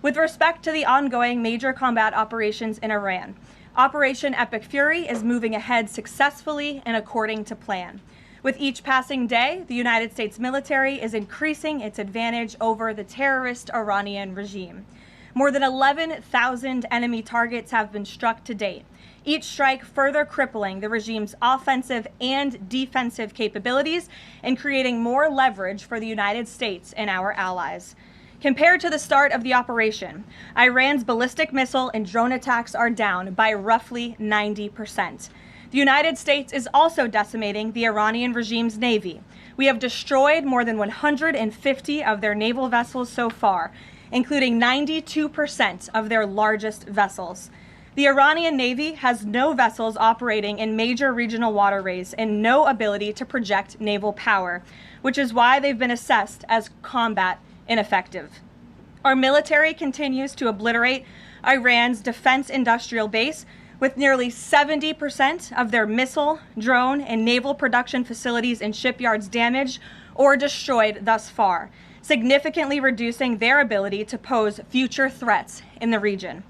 With respect to the ongoing major combat operations in Iran, Operation Epic Fury is moving ahead successfully and according to plan. With each passing day, the United States military is increasing its advantage over the terrorist Iranian regime. More than 11,000 enemy targets have been struck to date, each strike further crippling the regime's offensive and defensive capabilities and creating more leverage for the United States and our allies. Compared to the start of the operation, Iran's ballistic missile and drone attacks are down by roughly 90%. The United States is also decimating the Iranian regime's navy. We have destroyed more than 150 of their naval vessels so far, including 92% of their largest vessels. The Iranian Navy has no vessels operating in major regional waterways and no ability to project naval power, which is why they've been assessed as combat ineffective. Our military continues to obliterate Iran's defense industrial base, with nearly 70% of their missile, drone, and naval production facilities and shipyards damaged or destroyed thus far, significantly reducing their ability to pose future threats in the region.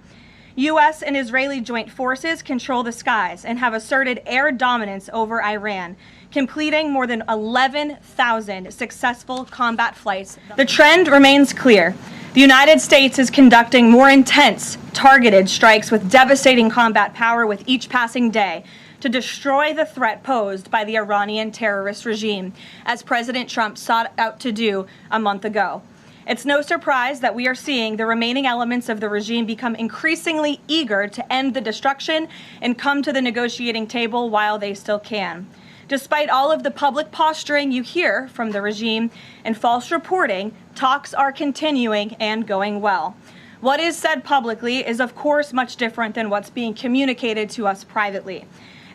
U.S. and Israeli joint forces control the skies and have asserted air dominance over Iran, completing more than 11,000 successful combat flights. The trend remains clear. The United States is conducting more intense, targeted strikes with devastating combat power with each passing day to destroy the threat posed by the Iranian terrorist regime, as President Trump sought out to do a month ago. It's no surprise that we are seeing the remaining elements of the regime become increasingly eager to end the destruction and come to the negotiating table while they still can. Despite all of the public posturing you hear from the regime and false reporting, talks are continuing and going well. What is said publicly is, of course, much different than what's being communicated to us privately.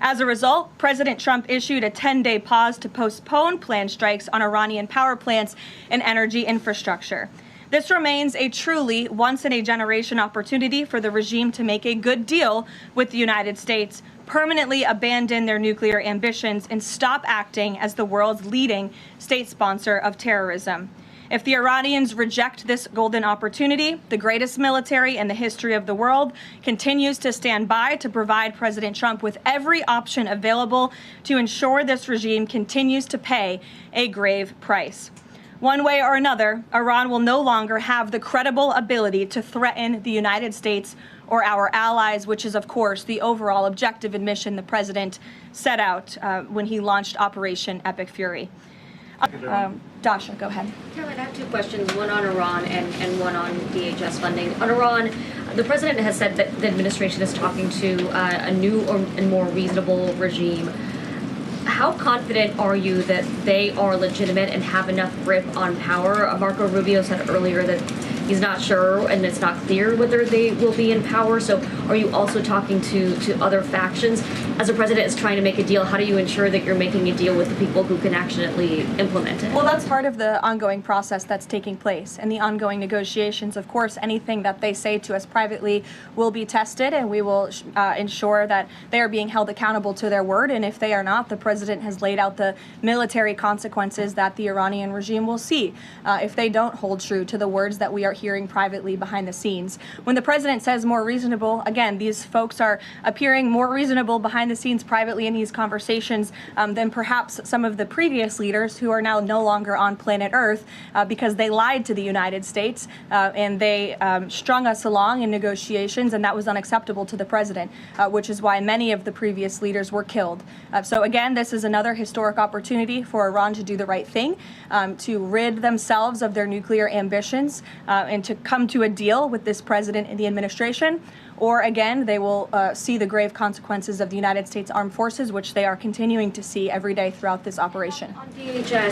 As a result, President Trump issued a 10-day pause to postpone planned strikes on Iranian power plants and energy infrastructure. This remains a truly once-in-a-generation opportunity for the regime to make a good deal with the United States, permanently abandon their nuclear ambitions, and stop acting as the world's leading state sponsor of terrorism. If the Iranians reject this golden opportunity, the greatest military in the history of the world continues to stand by to provide President Trump with every option available to ensure this regime continues to pay a grave price. One way or another, Iran will no longer have the credible ability to threaten the United States or our allies, which is, of course, the overall objective and mission the president set out when he launched Operation Epic Fury. Dasha, go ahead. Caroline, I have two questions, one on Iran and one on DHS funding. On Iran, the president has said that the administration is talking to a new and more reasonable regime. How confident are you that they are legitimate and have enough grip on power? Marco Rubio said earlier that he's not sure and it's not clear whether they will be in power. So are you also talking to other factions? As a president is trying to make a deal, how do you ensure that you're making a deal with the people who can actually implement it? Well, that's part of the ongoing process that's taking place and the ongoing negotiations. Of course, anything that they say to us privately will be tested, and we will ensure that they are being held accountable to their word. And if they are not, the president has laid out the military consequences that the Iranian regime will see if they don't hold true to the words that we are hearing privately behind the scenes. When the president says more reasonable, again, these folks are appearing more reasonable behind the scenes privately in these conversations than perhaps some of the previous leaders who are now no longer on planet Earth because they lied to the United States and they strung us along in negotiations, and that was unacceptable to the president, which is why many of the previous leaders were killed. So again, this is another historic opportunity for Iran to do the right thing, to rid themselves of their nuclear ambitions and to come to a deal with this president and the administration. Or again, they will see the grave consequences of the United States Armed Forces, which they are continuing to see every day throughout this operation. On DHS,